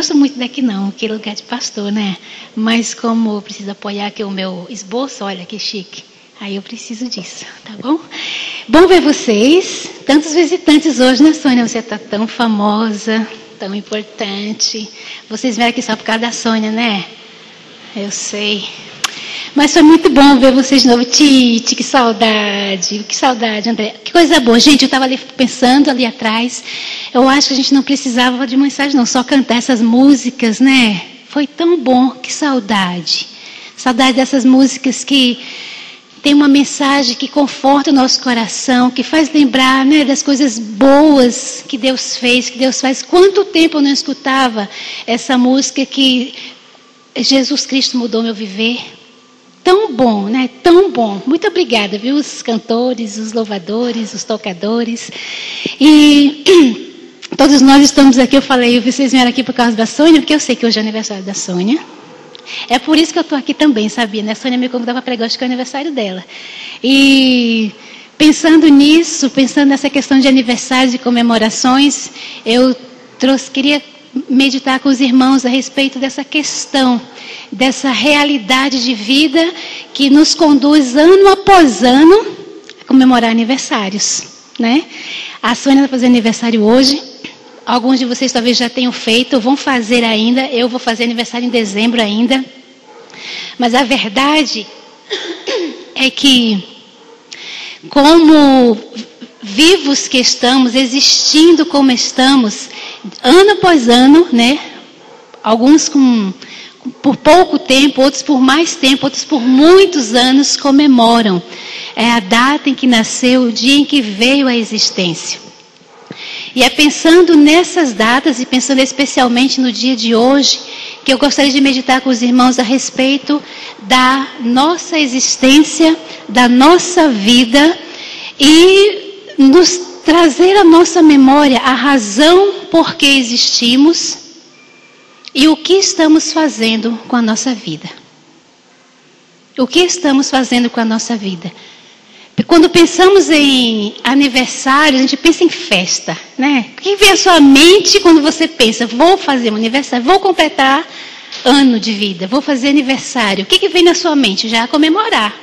gosto muito daqui não, que é lugar de pastor, né? Mas como eu preciso apoiar aqui o meu esboço, olha que chique. Aí eu preciso disso, tá bom? Bom ver vocês. Tantos visitantes hoje, né, Sônia? Você está tão famosa, tão importante. Vocês vieram aqui só por causa da Sônia, né? Eu sei. Mas foi muito bom ver vocês de novo. Tite, que saudade, André. Que coisa boa. Gente, eu estava ali pensando ali atrás. Eu acho que a gente não precisava de mensagem, não. Só cantar essas músicas, né? Foi tão bom. Que saudade. Saudade dessas músicas que tem uma mensagem que conforta o nosso coração, que faz lembrar, né, das coisas boas que Deus fez, que Deus faz. Quanto tempo eu não escutava essa música que Jesus Cristo mudou meu viver. Tão bom, né? Tão bom. Muito obrigada, viu? Os cantores, os louvadores, os tocadores. E todos nós estamos aqui, eu falei, vocês vieram aqui por causa da Sônia, porque eu sei que hoje é aniversário da Sônia. É por isso que eu estou aqui também, sabia? Né? A Sônia me convidou para pregar, acho que é o aniversário dela. E pensando nisso, pensando nessa questão de aniversários e comemorações, eu queria meditar com os irmãos a respeito dessa questão, dessa realidade de vida que nos conduz ano após ano a comemorar aniversários, né? A Sônia vai fazer aniversário hoje. Alguns de vocês talvez já tenham feito, vão fazer ainda. Eu vou fazer aniversário em dezembro ainda. Mas a verdade é que, como vivos que estamos, existindo como estamos, ano após ano, né? Alguns por pouco tempo, outros por mais tempo, outros por muitos anos comemoram. É a data em que nasceu, o dia em que veio à existência. E é pensando nessas datas e pensando especialmente no dia de hoje que eu gostaria de meditar com os irmãos a respeito da nossa existência, da nossa vida e nos trazer à nossa memória a razão por que existimos e o que estamos fazendo com a nossa vida. O que estamos fazendo com a nossa vida? Quando pensamos em aniversário, a gente pensa em festa, né? O que vem à sua mente quando você pensa, vou fazer um aniversário, vou completar ano de vida, vou fazer aniversário? O que vem na sua mente? Já comemorar.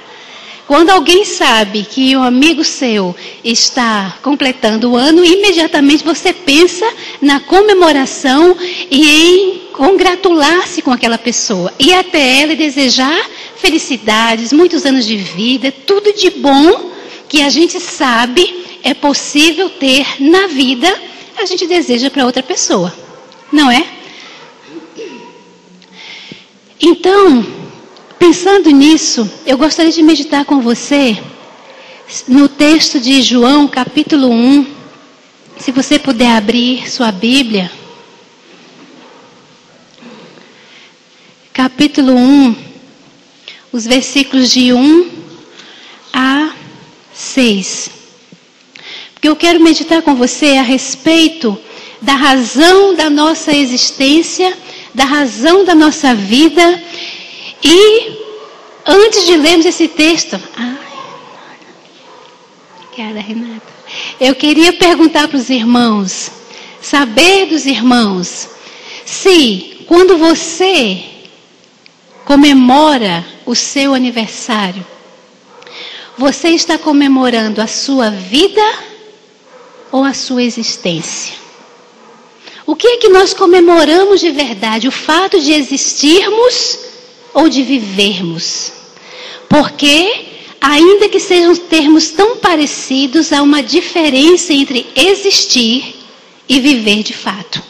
Quando alguém sabe que um amigo seu está completando o ano, imediatamente você pensa na comemoração e em congratular-se com aquela pessoa. Ir até ela e desejar felicidades, muitos anos de vida, tudo de bom que a gente sabe é possível ter na vida, a gente deseja para outra pessoa. Não é? Então, pensando nisso, eu gostaria de meditar com você no texto de João, capítulo 1. Se você puder abrir sua Bíblia. Capítulo 1, os versículos de 1 a 6. Porque eu quero meditar com você a respeito da razão da nossa existência, da razão da nossa vida. E antes de lermos esse texto, obrigada, Renata. Eu queria perguntar para os irmãos, saber dos irmãos, se quando você comemora o seu aniversário, você está comemorando a sua vida ou a sua existência? O que é que nós comemoramos de verdade? O fato de existirmos ou de vivermos? Porque, ainda que sejam termos tão parecidos, há uma diferença entre existir e viver de fato.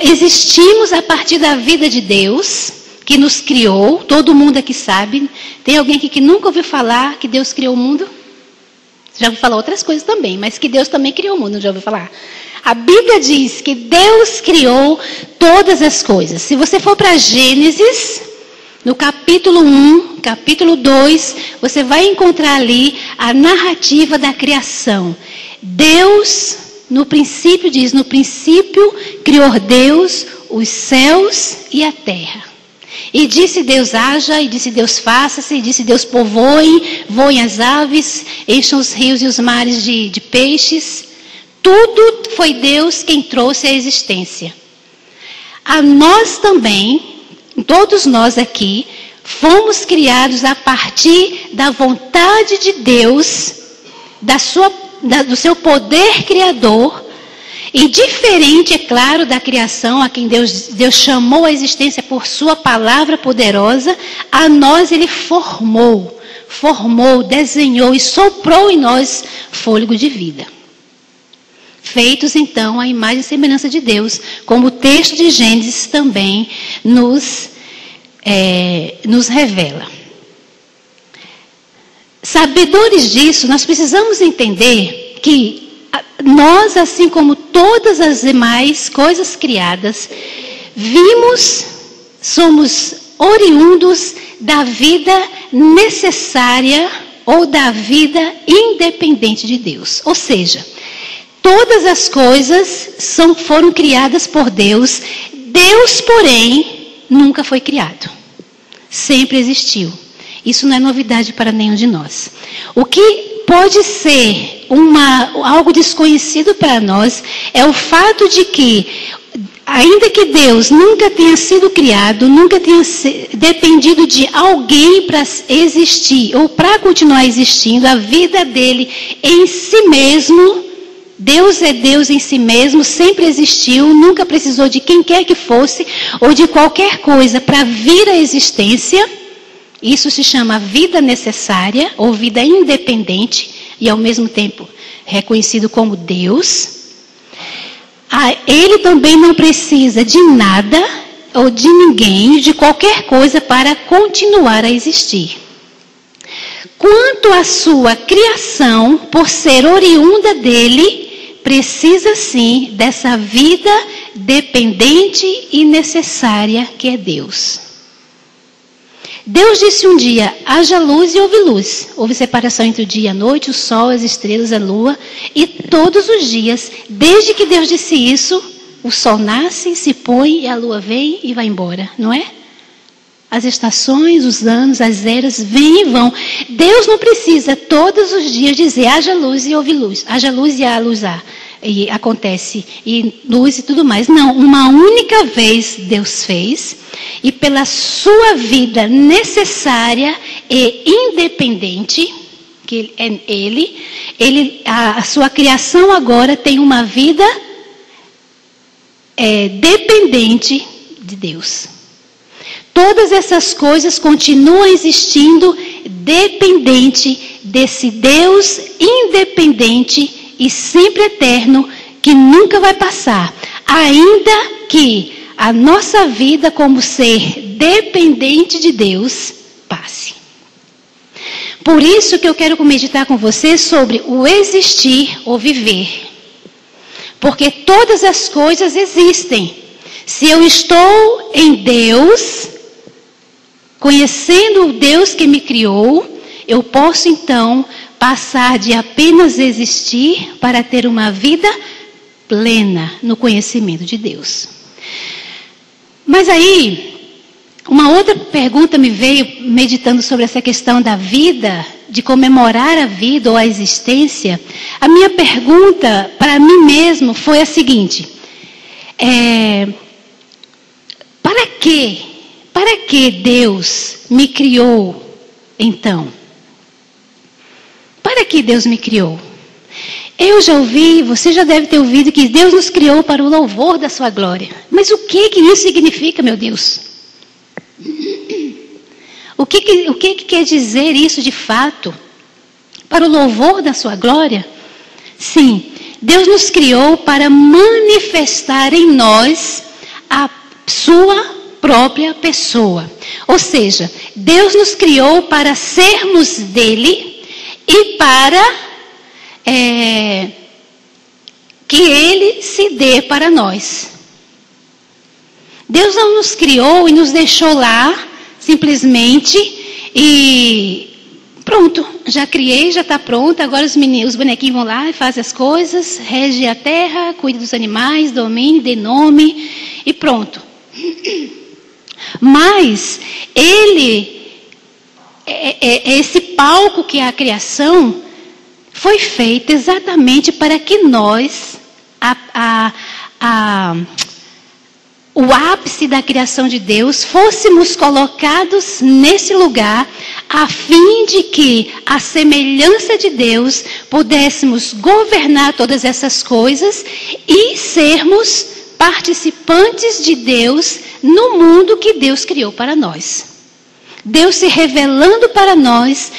Existimos a partir da vida de Deus, que nos criou, todo mundo aqui sabe. Tem alguém aqui que nunca ouviu falar que Deus criou o mundo? Já ouviu falar outras coisas também, mas que Deus também criou o mundo, já ouviu falar? A Bíblia diz que Deus criou todas as coisas. Se você for para Gênesis, no capítulo 1, capítulo 2, você vai encontrar ali a narrativa da criação. Deus, no princípio diz, no princípio criou Deus os céus e a terra. E disse Deus haja, e disse Deus faça-se, e disse Deus povoem, voem as aves, encham os rios e os mares de peixes. Tudo foi Deus quem trouxe à existência. A nós também, todos nós aqui, fomos criados a partir da vontade de Deus, do seu poder criador, e diferente, é claro, da criação, a quem Deus chamou à existência por sua palavra poderosa, a nós Ele formou, desenhou e soprou em nós fôlego de vida. Feitos então à imagem e semelhança de Deus, como o texto de Gênesis também nos revela. Sabedores disso, nós precisamos entender que nós, assim como todas as demais coisas criadas, somos oriundos da vida necessária ou da vida independente de Deus. Ou seja, todas as coisas foram criadas por Deus. Deus, porém, nunca foi criado. Sempre existiu. Isso não é novidade para nenhum de nós. O que pode ser algo desconhecido para nós é o fato de que, ainda que Deus nunca tenha sido criado, nunca tenha dependido de alguém para existir ou para continuar existindo, a vida dele em si mesmo, Deus é Deus em si mesmo, sempre existiu, nunca precisou de quem quer que fosse ou de qualquer coisa para vir à existência. Isso se chama vida necessária ou vida independente e ao mesmo tempo reconhecido como Deus. Ele também não precisa de nada ou de ninguém, de qualquer coisa para continuar a existir. Quanto à sua criação, por ser oriunda dele, precisa sim dessa vida dependente e necessária que é Deus. Deus disse um dia, haja luz e houve luz. Houve separação entre o dia e a noite, o sol, as estrelas, a lua. E todos os dias, desde que Deus disse isso, o sol nasce, se põe e a lua vem e vai embora, não é? As estações, os anos, as eras vêm e vão. Deus não precisa todos os dias dizer, haja luz e houve luz. Haja luz e há luz há. E acontece, e luz e tudo mais. Não, uma única vez Deus fez, e pela sua vida necessária e independente, que é a sua criação agora tem uma vida dependente de Deus. Todas essas coisas continuam existindo dependente desse Deus independente e sempre eterno, que nunca vai passar, ainda que a nossa vida como ser dependente de Deus passe. Por isso que eu quero meditar com você sobre o existir ou viver. Porque todas as coisas existem. Se eu estou em Deus, conhecendo o Deus que me criou, eu posso então passar de apenas existir para ter uma vida plena no conhecimento de Deus. Mas aí, uma outra pergunta me veio meditando sobre essa questão da vida, de comemorar a vida ou a existência. A minha pergunta para mim mesmo foi a seguinte: para que Deus me criou então? Para que Deus me criou? Eu já ouvi, você já deve ter ouvido que Deus nos criou para o louvor da sua glória. Mas o que isso significa, meu Deus? O que quer dizer isso de fato? Para o louvor da sua glória? Sim, Deus nos criou para manifestar em nós a sua própria pessoa. Ou seja, Deus nos criou para sermos dele e para que Ele se dê para nós. Deus não nos criou e nos deixou lá simplesmente e pronto, já criei, já está pronto, agora os bonequinhos vão lá e fazem as coisas, rege a terra, cuida dos animais, domine, dê nome e pronto. Mas esse palco que é a criação foi feito exatamente para que nós o ápice da criação de Deus, fôssemos colocados nesse lugar, a fim de que, à semelhança de Deus, pudéssemos governar todas essas coisas e sermos participantes de Deus no mundo que Deus criou para nós. Deus se revelando para nós,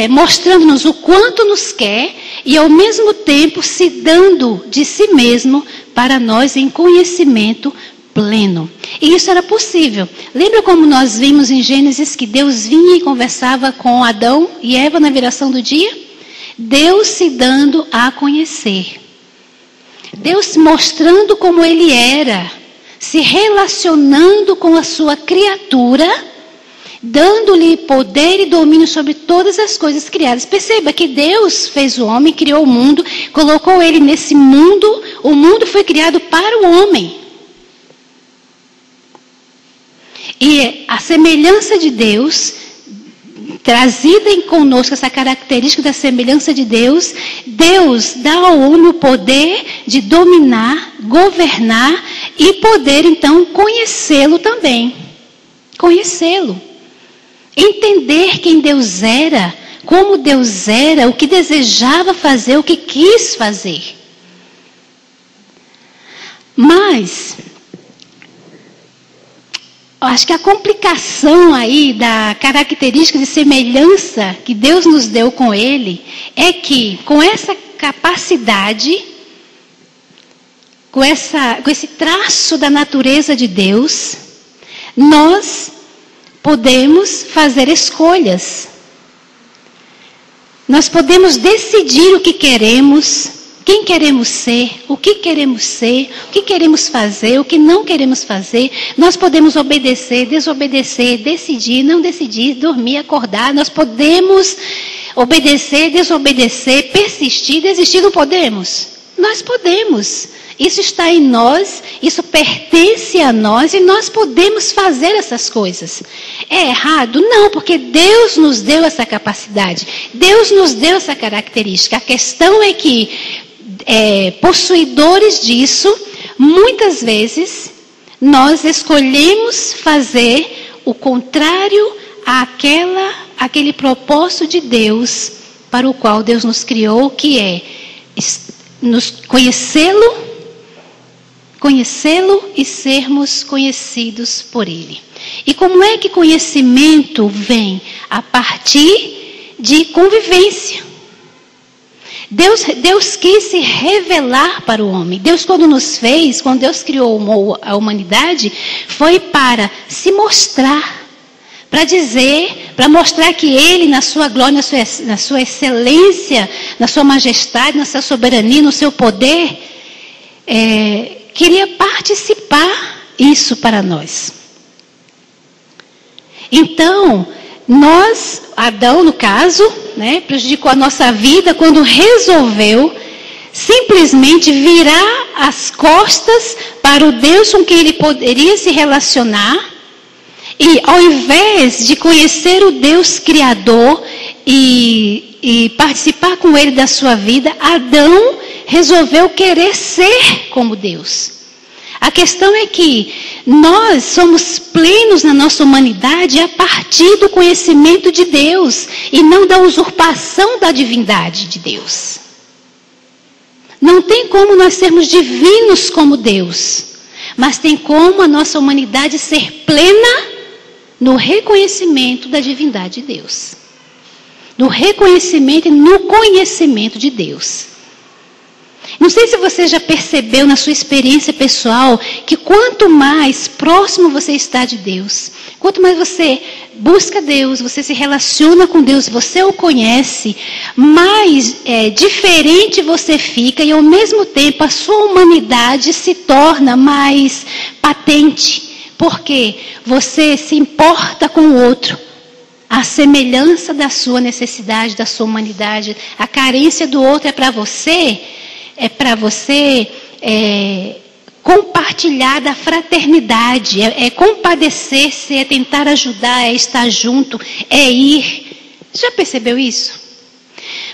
mostrando-nos o quanto nos quer e ao mesmo tempo se dando de si mesmo para nós em conhecimento pleno. E isso era possível. Lembra como nós vimos em Gênesis que Deus vinha e conversava com Adão e Eva na viração do dia? Deus se dando a conhecer. Deus mostrando como Ele era, se relacionando com a sua criatura, dando-lhe poder e domínio sobre todas as coisas criadas. Perceba que Deus fez o homem, criou o mundo, colocou ele nesse mundo. O mundo foi criado para o homem. E a semelhança de Deus, trazida em conosco essa característica da semelhança de Deus, Deus dá ao homem o poder de dominar, governar e poder então conhecê-lo também. Conhecê-lo. Entender quem Deus era, como Deus era, o que desejava fazer, o que quis fazer. Mas acho que a complicação aí da característica de semelhança que Deus nos deu com Ele é que com essa capacidade, com esse traço da natureza de Deus, nós podemos fazer escolhas. Nós podemos decidir o que queremos, quem queremos ser, o que queremos fazer, o que não queremos fazer. Nós podemos obedecer, desobedecer, decidir, não decidir, dormir, acordar. Nós podemos obedecer, desobedecer, persistir, desistir. Não podemos? Nós podemos. Isso está em nós, isso pertence a nós e nós podemos fazer essas coisas. É errado? Não, porque Deus nos deu essa capacidade. Deus nos deu essa característica. A questão é que, possuidores disso, muitas vezes nós escolhemos fazer o contrário àquele propósito de Deus para o qual Deus nos criou, que é nos conhecê-lo e sermos conhecidos por Ele. E como é que conhecimento vem? A partir de convivência. Deus quis se revelar para o homem. Deus, quando nos fez, quando Deus criou a humanidade, foi para se mostrar, para dizer, para mostrar que Ele, na sua glória, na sua excelência, na sua majestade, na sua soberania, no seu poder, queria participar isso para nós. Então, Adão no caso, prejudicou a nossa vida quando resolveu simplesmente virar as costas para o Deus com quem ele poderia se relacionar. E ao invés de conhecer o Deus Criador e participar com Ele da sua vida, Adão resolveu querer ser como Deus. A questão é que nós somos plenos na nossa humanidade a partir do conhecimento de Deus e não da usurpação da divindade de Deus. Não tem como nós sermos divinos como Deus, mas tem como a nossa humanidade ser plena no reconhecimento da divindade de Deus. No reconhecimento e no conhecimento de Deus. Não sei se você já percebeu na sua experiência pessoal que quanto mais próximo você está de Deus, quanto mais você busca Deus, você se relaciona com Deus, você o conhece, mais diferente você fica e ao mesmo tempo a sua humanidade se torna mais patente. Porque você se importa com o outro. A semelhança da sua necessidade, da sua humanidade, a carência do outro é para você compartilhar da fraternidade, é compadecer-se, é tentar ajudar, é estar junto, é ir. Já percebeu isso?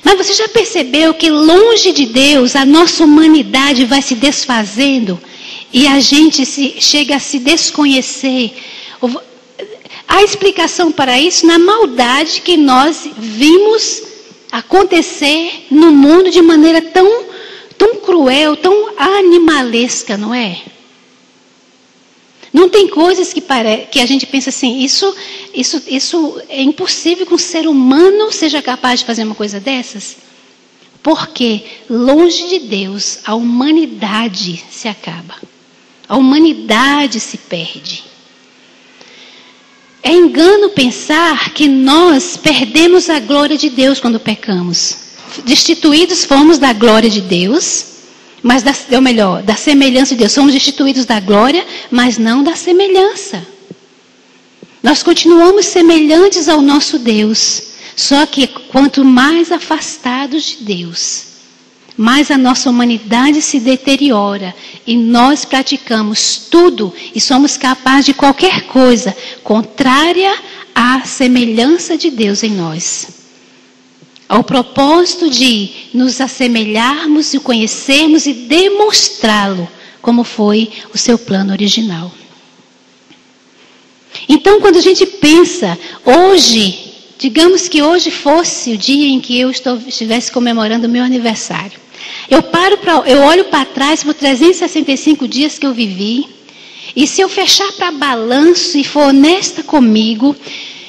Mas você já percebeu que longe de Deus, a nossa humanidade vai se desfazendo e a gente chega a se desconhecer? Há explicação para isso na maldade que nós vimos acontecer no mundo de maneira tão cruel, tão animalesca, não é? Não tem coisas que a gente pensa assim, isso é impossível que um ser humano seja capaz de fazer uma coisa dessas? Porque longe de Deus, a humanidade se acaba. A humanidade se perde. É engano pensar que nós perdemos a glória de Deus quando pecamos. Destituídos fomos da glória de Deus, mas da semelhança de Deus. Somos destituídos da glória, mas não da semelhança. Nós continuamos semelhantes ao nosso Deus. Só que quanto mais afastados de Deus, mais a nossa humanidade se deteriora. E nós praticamos tudo e somos capazes de qualquer coisa contrária à semelhança de Deus em nós. Ao propósito de nos assemelharmos e o conhecermos e demonstrá-lo como foi o seu plano original. Então, quando a gente pensa, hoje, digamos que hoje fosse o dia em que eu estivesse comemorando o meu aniversário. Eu olho para trás por 365 dias que eu vivi, e se eu fechar para balanço e for honesta comigo,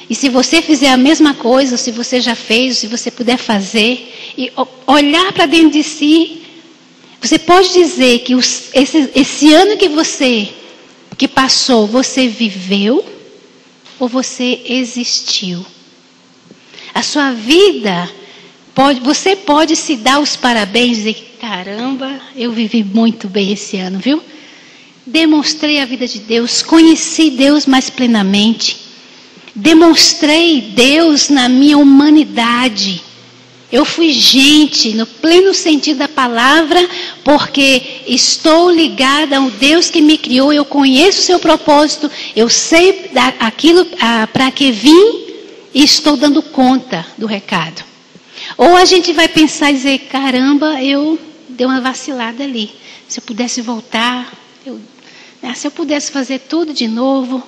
e se você fizer a mesma coisa, se você já fez, se você puder fazer, e olhar para dentro de si, você pode dizer que esse ano que passou, você viveu ou você existiu? A sua vida, você pode se dar os parabéns e dizer, caramba, eu vivi muito bem esse ano, viu? Demonstrei a vida de Deus, conheci Deus mais plenamente. Demonstrei Deus na minha humanidade. Eu fui gente, no pleno sentido da palavra, porque estou ligada ao Deus que me criou, eu conheço o seu propósito, eu sei aquilo para que vim e estou dando conta do recado. Ou a gente vai pensar e dizer, caramba, eu dei uma vacilada ali. Se eu pudesse voltar, se eu pudesse fazer tudo de novo.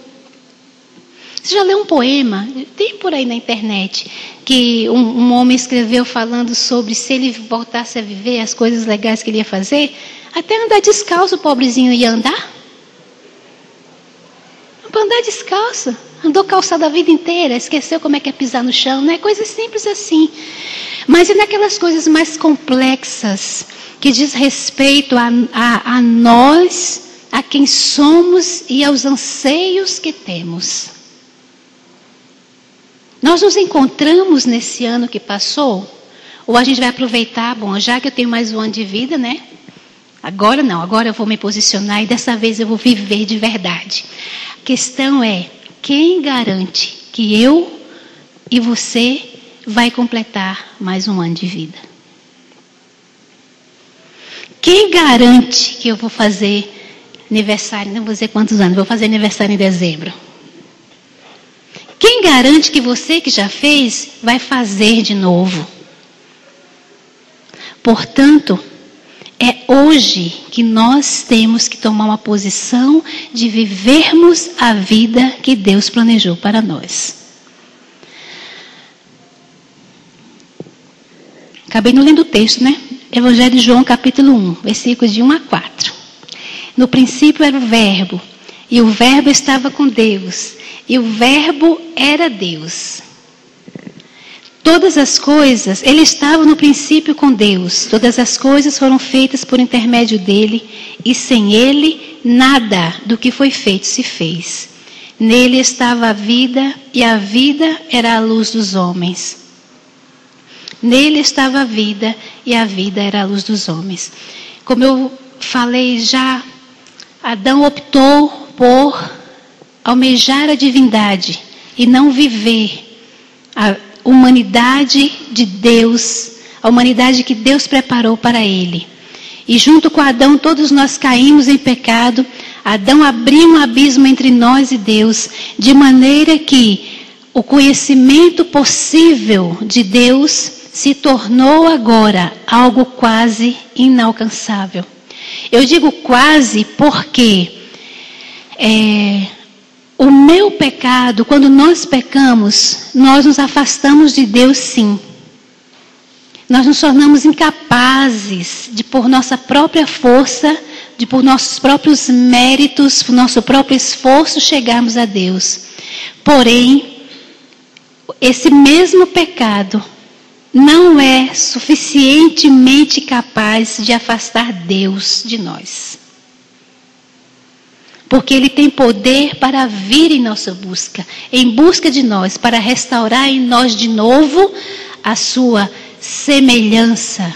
Você já leu um poema? Tem por aí na internet, que um homem escreveu falando sobre se ele voltasse a viver as coisas legais que ele ia fazer, até andar descalço o pobrezinho ia andar. Para andar descalço. Andou calçado a vida inteira, esqueceu como é que é pisar no chão, não é coisa simples assim. Mas é naquelas coisas mais complexas, que diz respeito a nós, a quem somos e aos anseios que temos. Nós nos encontramos nesse ano que passou? Ou a gente vai aproveitar, bom, já que eu tenho mais um ano de vida, né? Agora não, agora eu vou me posicionar e dessa vez eu vou viver de verdade. A questão é, quem garante que eu e você vai completar mais um ano de vida? Quem garante que eu vou fazer aniversário, não vou dizer quantos anos, vou fazer aniversário em dezembro. Quem garante que você que já fez vai fazer de novo? Portanto, é hoje que nós temos que tomar uma posição de vivermos a vida que Deus planejou para nós. Acabei não lendo o texto, né? Evangelho de João, capítulo 1, versículos de 1 a 4. No princípio era o Verbo, e o Verbo estava com Deus, e o Verbo era Deus. Todas as coisas, ele estava no princípio com Deus. Todas as coisas foram feitas por intermédio dele, e sem ele, nada do que foi feito se fez. Nele estava a vida, e a vida era a luz dos homens. Nele estava a vida, e a vida era a luz dos homens. Como eu falei já, Adão optou por almejar a divindade e não viver a humanidade de Deus, a humanidade que Deus preparou para ele. E junto com Adão, todos nós caímos em pecado. Adão abriu um abismo entre nós e Deus, de maneira que o conhecimento possível de Deus se tornou agora algo quase inalcançável. Eu digo quase porque o meu pecado, quando nós pecamos, nós nos afastamos de Deus, sim. Nós nos tornamos incapazes de, por nossa própria força, de por nossos próprios méritos, por nosso próprio esforço, chegarmos a Deus. Porém, esse mesmo pecado não é suficientemente capaz de afastar Deus de nós. Porque Ele tem poder para vir em nossa busca, em busca de nós, para restaurar em nós de novo a sua semelhança,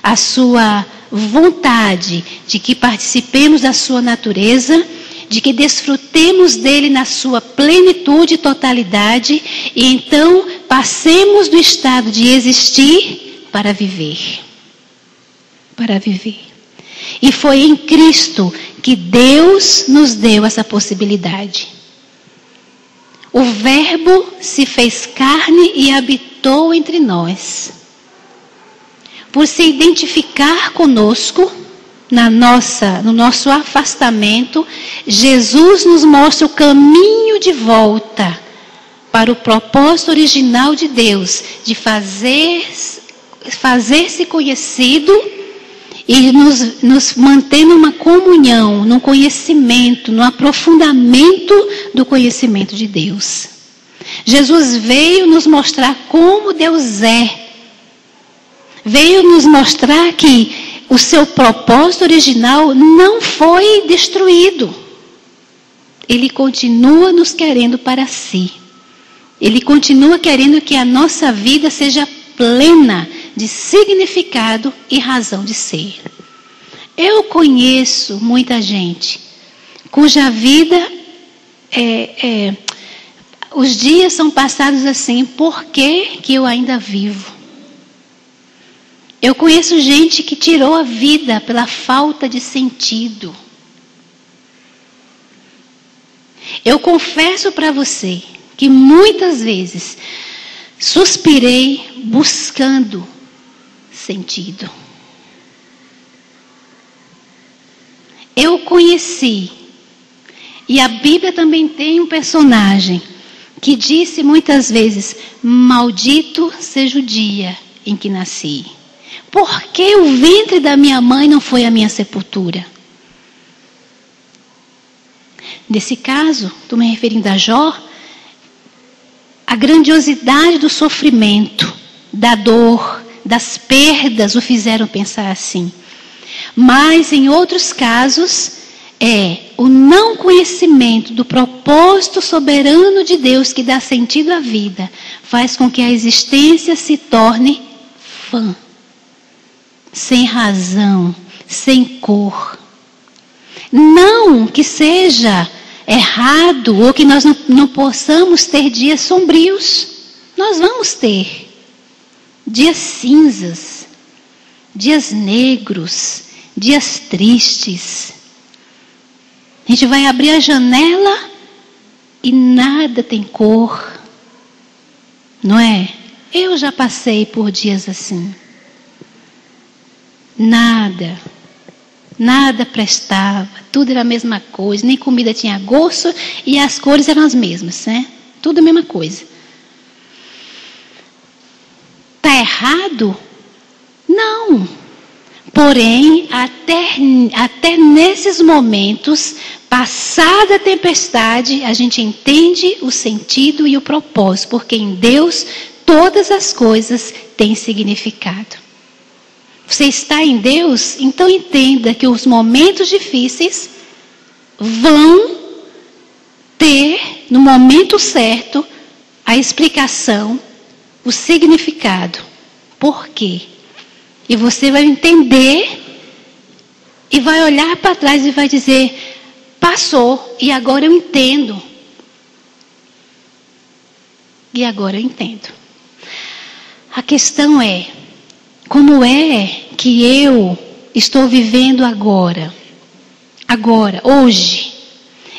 a sua vontade de que participemos da sua natureza, de que desfrutemos dele na sua plenitude e totalidade, e então passemos do estado de existir para viver. Para viver. E foi em Cristo que Deus nos deu essa possibilidade. O Verbo se fez carne e habitou entre nós. Por se identificar conosco, no nosso afastamento, Jesus nos mostra o caminho de volta para o propósito original de Deus, de fazer-se conhecido e nos manter numa comunhão, num conhecimento, num aprofundamento do conhecimento de Deus. Jesus veio nos mostrar como Deus é. Veio nos mostrar que o seu propósito original não foi destruído. Ele continua nos querendo para si. Ele continua querendo que a nossa vida seja plena de significado e razão de ser. Eu conheço muita gente cuja vida os dias são passados assim, por que eu ainda vivo? Eu conheço gente que tirou a vida pela falta de sentido. Eu confesso para você que muitas vezes suspirei buscando sentido. Eu conheci, e a Bíblia também tem um personagem que disse muitas vezes: maldito seja o dia em que nasci. Por que o ventre da minha mãe não foi a minha sepultura? Nesse caso, estou me referindo a Jó, a grandiosidade do sofrimento, da dor, das perdas o fizeram pensar assim. Mas em outros casos, o não conhecimento do propósito soberano de Deus que dá sentido à vida, faz com que a existência se torne vã. Sem razão, sem cor. Não que seja errado ou que nós não possamos ter dias sombrios. Nós vamos ter dias cinzas, dias negros, dias tristes. A gente vai abrir a janela e nada tem cor, não é? Eu já passei por dias assim. Nada prestava, tudo era a mesma coisa, nem comida tinha gosto e as cores eram as mesmas, né? Tudo a mesma coisa. Está errado? Não. Porém, até nesses momentos, passada a tempestade, a gente entende o sentido e o propósito, porque em Deus todas as coisas têm significado. Você está em Deus, então entenda que os momentos difíceis vão ter, no momento certo, a explicação, o significado. Por quê? E você vai entender e vai olhar para trás e vai dizer: passou e agora eu entendo. E agora eu entendo. A questão é: como é que eu estou vivendo agora? Agora, hoje.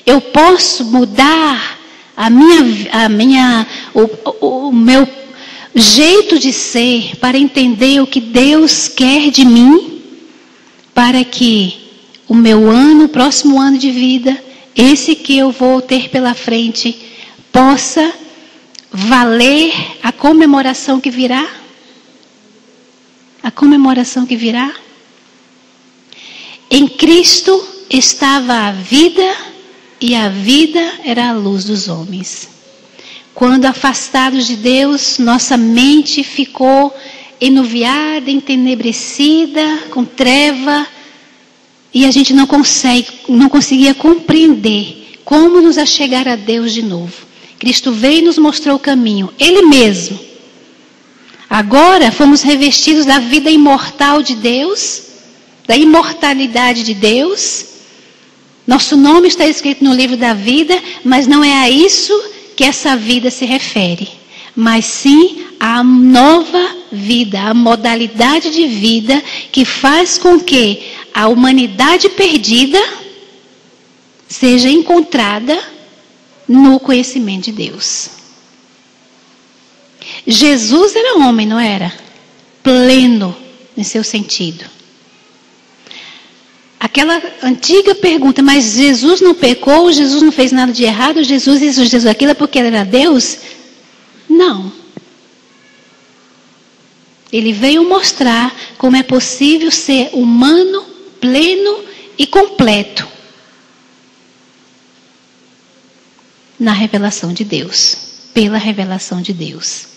Eu posso mudar jeito de ser, para entender o que Deus quer de mim, para que o meu próximo ano de vida, esse que eu vou ter pela frente, possa valer a comemoração que virá? A comemoração que virá? Em Cristo estava a vida, e a vida era a luz dos homens. Quando afastados de Deus, nossa mente ficou enuviada, entenebrecida, com treva, e a gente não conseguia compreender como nos achegar a Deus de novo. Cristo veio e nos mostrou o caminho, Ele mesmo. Agora fomos revestidos da vida imortal de Deus, da imortalidade de Deus. Nosso nome está escrito no livro da vida, mas não é a isso que essa vida se refere, mas sim a nova vida, a modalidade de vida que faz com que a humanidade perdida seja encontrada no conhecimento de Deus. Jesus era homem, não era? Pleno em seu sentido. Aquela antiga pergunta, mas Jesus não pecou, Jesus não fez nada de errado, Jesus isso, Jesus aquilo, é porque ele era Deus? Não. Ele veio mostrar como é possível ser humano, pleno e completo na revelação de Deus, pela revelação de Deus.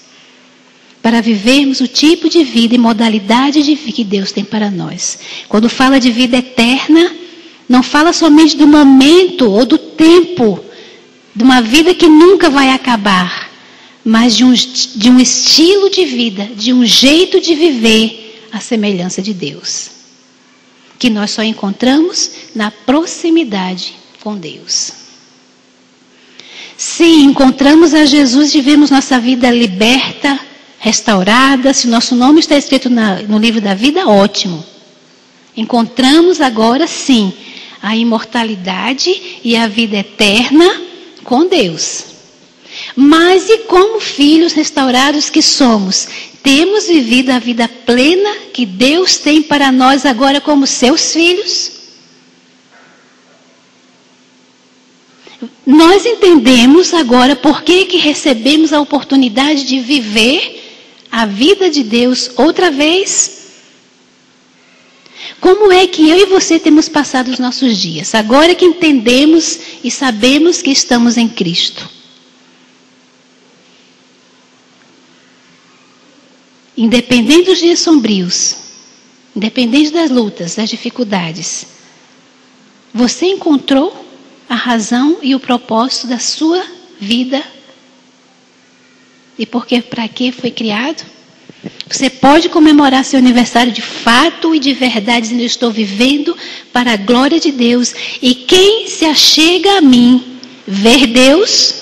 Para vivermos o tipo de vida e modalidade de vida que Deus tem para nós. Quando fala de vida eterna, não fala somente do momento ou do tempo, de uma vida que nunca vai acabar, mas de um estilo de vida, de um jeito de viver à semelhança de Deus, que nós só encontramos na proximidade com Deus. Se encontramos a Jesus e vivemos nossa vida liberta, restaurada, se o nosso nome está escrito no livro da vida, ótimo. Encontramos agora sim a imortalidade e a vida eterna com Deus. Mas e como filhos restaurados que somos, temos vivido a vida plena que Deus tem para nós agora como seus filhos? Nós entendemos agora por que recebemos a oportunidade de viver a vida de Deus outra vez? Como é que eu e você temos passado os nossos dias? Agora que entendemos e sabemos que estamos em Cristo. Independente dos dias sombrios, independente das lutas, das dificuldades, você encontrou a razão e o propósito da sua vida? E para que foi criado? Você pode comemorar seu aniversário de fato e de verdade, dizendo: eu estou vivendo para a glória de Deus. E quem se achega a mim, ver Deus,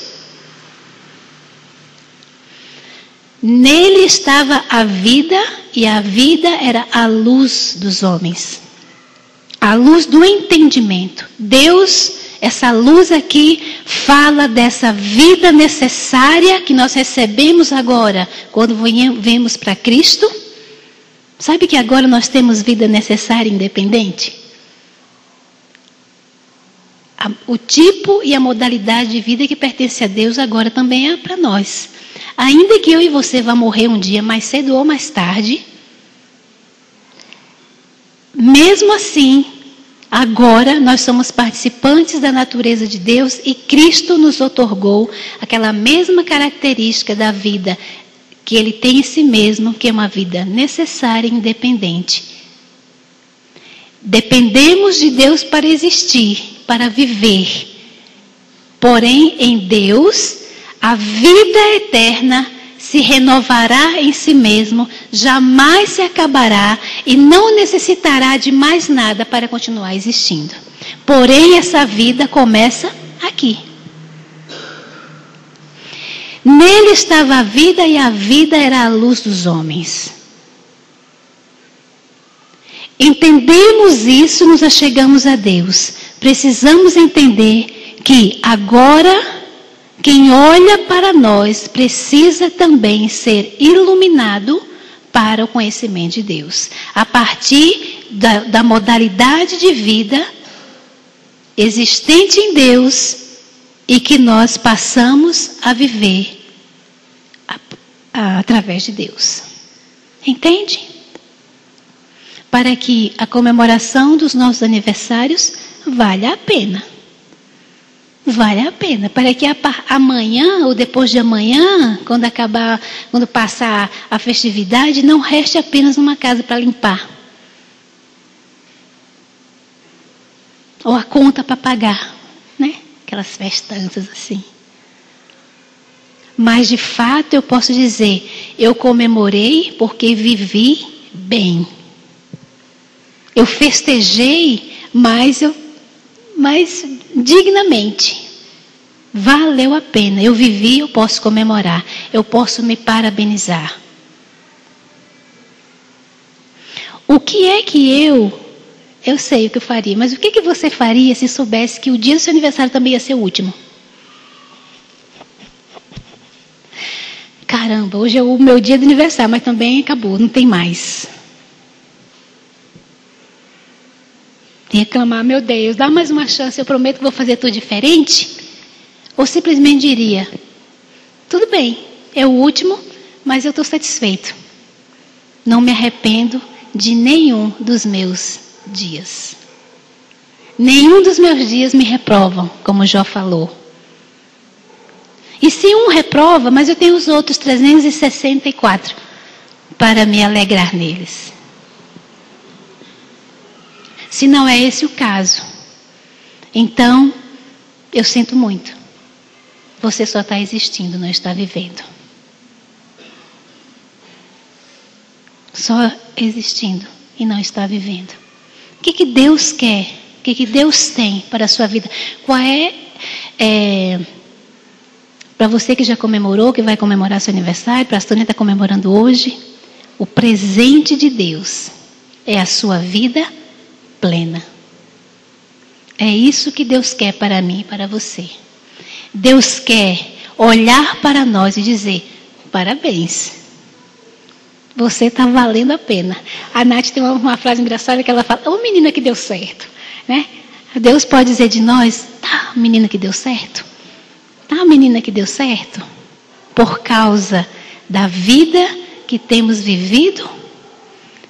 nele estava a vida, e a vida era a luz dos homens. A luz do entendimento. Deus, essa luz aqui, fala dessa vida necessária que nós recebemos agora, quando viemos para Cristo. Sabe que agora nós temos vida necessária e independente? O tipo e a modalidade de vida que pertence a Deus agora também é para nós. Ainda que eu e você vá morrer um dia mais cedo ou mais tarde, mesmo assim, agora nós somos participantes da natureza de Deus e Cristo nos otorgou aquela mesma característica da vida que Ele tem em si mesmo, que é uma vida necessária e independente. Dependemos de Deus para existir, para viver. Porém, em Deus, a vida eterna se renovará em si mesmo, jamais se acabará e não necessitará de mais nada para continuar existindo. Porém, essa vida começa aqui. Nele estava a vida e a vida era a luz dos homens. Entendemos isso, nos achegamos a Deus. Precisamos entender que agora Quem olha para nós precisa também ser iluminado para o conhecimento de Deus. A partir da modalidade de vida existente em Deus e que nós passamos a viver através de Deus. Entende? Para que a comemoração dos nossos aniversários valha a pena. Vale a pena. Para que amanhã ou depois de amanhã, quando passar a festividade, não reste apenas uma casa para limpar. Ou a conta para pagar, né? Aquelas festanças assim. Mas de fato eu posso dizer, eu comemorei porque vivi bem. Eu festejei, mas dignamente. Valeu a pena. Eu vivi, eu posso comemorar. Eu posso me parabenizar. O que é que eu sei o que eu faria, mas o que você faria se soubesse que o dia do seu aniversário também ia ser o último? Caramba, hoje é o meu dia de aniversário, mas também acabou, não tem mais. Reclamar, meu Deus, dá mais uma chance, eu prometo que vou fazer tudo diferente? Ou simplesmente diria, tudo bem, é o último, mas eu estou satisfeito. Não me arrependo de nenhum dos meus dias. Nenhum dos meus dias me reprovam, como Jó falou. E se um reprova, mas eu tenho os outros 364 para me alegrar neles. Se não é esse o caso, então eu sinto muito. Você só está existindo, não está vivendo. Só existindo e não está vivendo. O que Deus quer? O que Deus tem para a sua vida? Qual para você que já comemorou, que vai comemorar seu aniversário, para a Sônia está comemorando hoje, o presente de Deus é a sua vida plena. É isso que Deus quer para mim e para você. Deus quer olhar para nós e dizer, parabéns. Você está valendo a pena. A Nath tem uma frase engraçada que ela fala, ô menina que deu certo. Né? Deus pode dizer de nós, tá, menina que deu certo. Tá, menina que deu certo. Por causa da vida que temos vivido,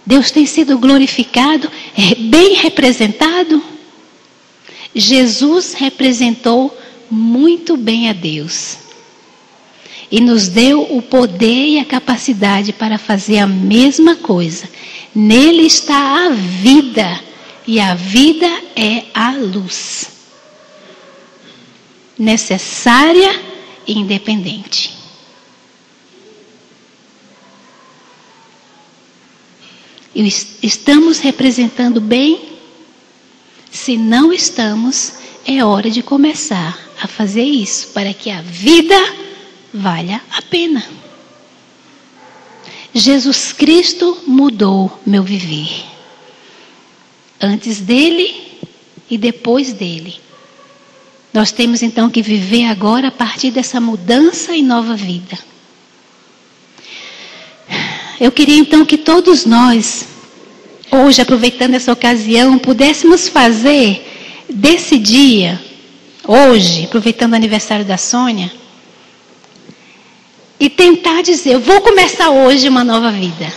Deus tem sido glorificado, bem representado. Jesus representou muito bem a Deus. E nos deu o poder e a capacidade para fazer a mesma coisa. Nele está a vida. E a vida é a luz. Necessária e independente. E estamos representando bem? Se não estamos, é hora de começar a fazer isso. Para que a vida valha a pena. Jesus Cristo mudou meu viver. Antes dele e depois dele. Nós temos então que viver agora a partir dessa mudança e nova vida. Eu queria então que todos nós, hoje aproveitando essa ocasião, pudéssemos fazer desse dia, hoje, aproveitando o aniversário da Sônia, e tentar dizer, eu vou começar hoje uma nova vida.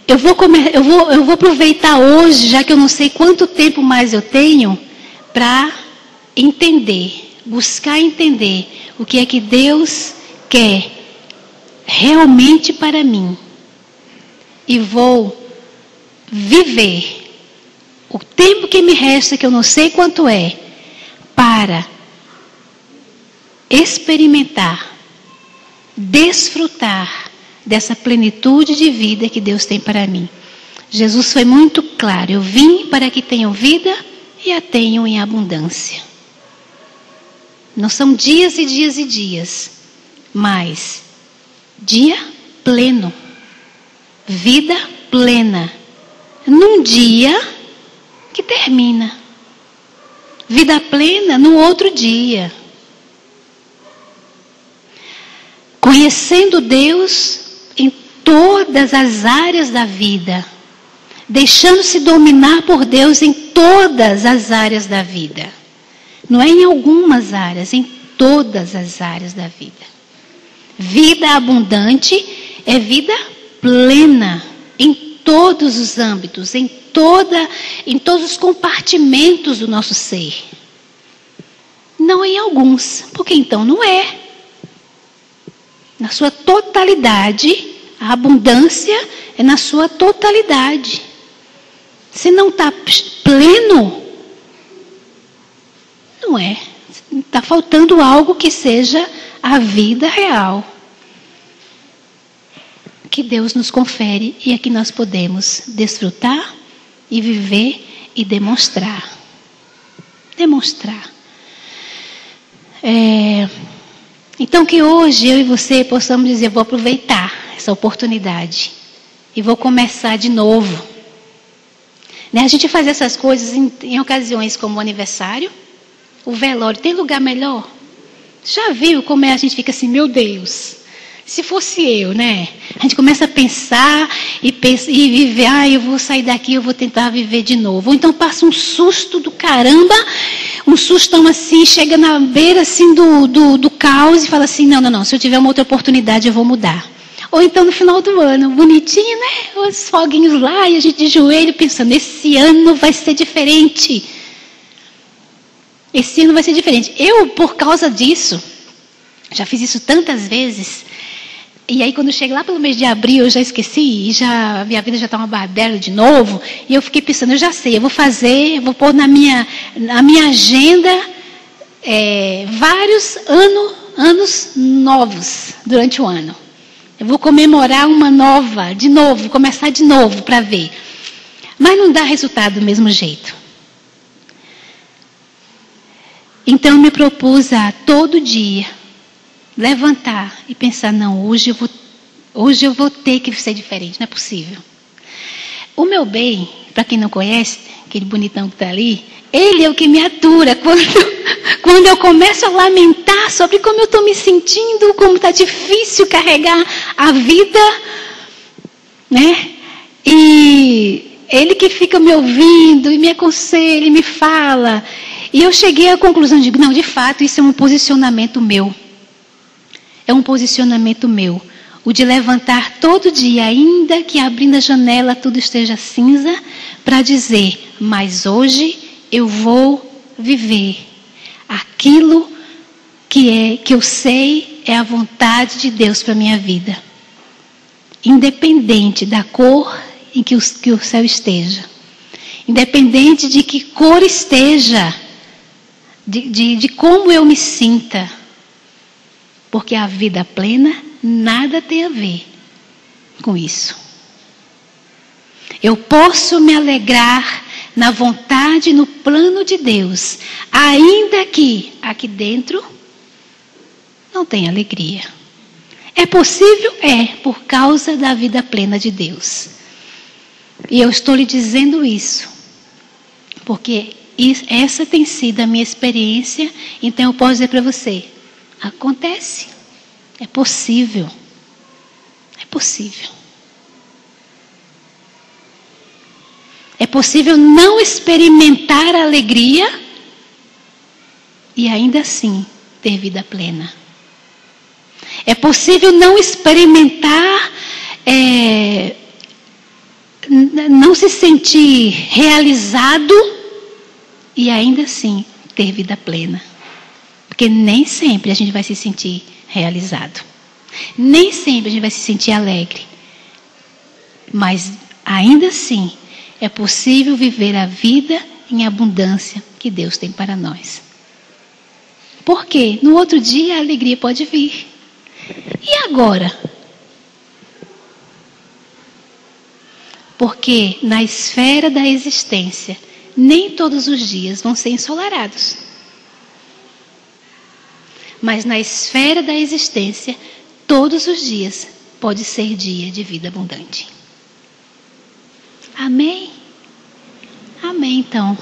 Eu vou aproveitar hoje, já que eu não sei quanto tempo mais eu tenho, para entender, buscar entender o que é que Deus quer realmente para mim. E vou viver o tempo que me resta, que eu não sei quanto é, para experimentar, desfrutar dessa plenitude de vida que Deus tem para mim. Jesus foi muito claro, eu vim para que tenham vida e a tenham em abundância. Não são dias e dias e dias, mas dia pleno, vida plena, num dia que termina. vida plena no outro dia. Conhecendo Deus em todas as áreas da vida. Deixando-se dominar por Deus em todas as áreas da vida. Não é em algumas áreas, em todas as áreas da vida. Vida abundante é vida plena em todos os âmbitos, em todos os compartimentos do nosso ser. Não em alguns, porque então não é. Na sua totalidade, a abundância é na sua totalidade. Se não está pleno, não é. Está faltando algo que seja a vida real. Que Deus nos confere e é que nós podemos desfrutar e viver e demonstrar. Demonstrar. Então que hoje eu e você possamos dizer, vou aproveitar essa oportunidade e vou começar de novo. Né? A gente faz essas coisas em ocasiões como o aniversário, o velório. Tem lugar melhor? Já viu como a gente fica assim, meu Deus, se fosse eu, né? A gente começa a pensar e viver, eu vou sair daqui, eu vou tentar viver de novo. Ou então passa um susto do caramba, um sustão assim, chega na beira assim do caos e fala assim, não, se eu tiver uma outra oportunidade eu vou mudar. Ou então no final do ano, bonitinho, né? Os foguinhos lá e a gente de joelho pensando, esse ano vai ser diferente. Esse ano vai ser diferente. Eu, por causa disso, já fiz isso tantas vezes. E aí, quando chega lá pelo mês de abril, eu já esqueci. E a minha vida já está uma baderna de novo. E eu fiquei pensando, eu já sei, eu vou pôr na minha agenda vários anos novos durante o ano. Eu vou comemorar uma nova, de novo, começar de novo para ver. Mas não dá resultado do mesmo jeito. Então eu me propus a todo dia levantar e pensar, não, hoje eu vou ter que ser diferente, não é possível. O meu bem, para quem não conhece, aquele bonitão que está ali, ele é o que me atura quando eu começo a lamentar sobre como eu estou me sentindo, como está difícil carregar a vida, né? E ele que fica me ouvindo e me aconselha e me fala. E eu cheguei à conclusão de, não, de fato, isso é um posicionamento meu. É um posicionamento meu. O de levantar todo dia, ainda que abrindo a janela tudo esteja cinza, para dizer, mas hoje eu vou viver aquilo que eu sei é a vontade de Deus para a minha vida. Independente da cor em que o céu esteja. Independente de que cor esteja. De como eu me sinta. Porque a vida plena nada tem a ver com isso. Eu posso me alegrar na vontade, no plano de Deus, ainda que aqui dentro não tenha alegria. É possível? É, por causa da vida plena de Deus. E eu estou lhe dizendo isso, porque essa tem sido a minha experiência, então eu posso dizer para você, acontece, é possível, é possível. É possível não experimentar a alegria e ainda assim ter vida plena. É possível não experimentar, não se sentir realizado e ainda assim ter vida plena. Porque nem sempre a gente vai se sentir realizado. Nem sempre a gente vai se sentir alegre. Mas ainda assim é possível viver a vida em abundância que Deus tem para nós. Por quê? No outro dia a alegria pode vir. E agora? Porque na esfera da existência, nem todos os dias vão ser ensolarados. Mas na esfera da existência, todos os dias pode ser dia de vida abundante. Amém? Amém, então.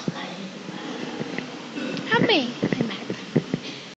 Amém.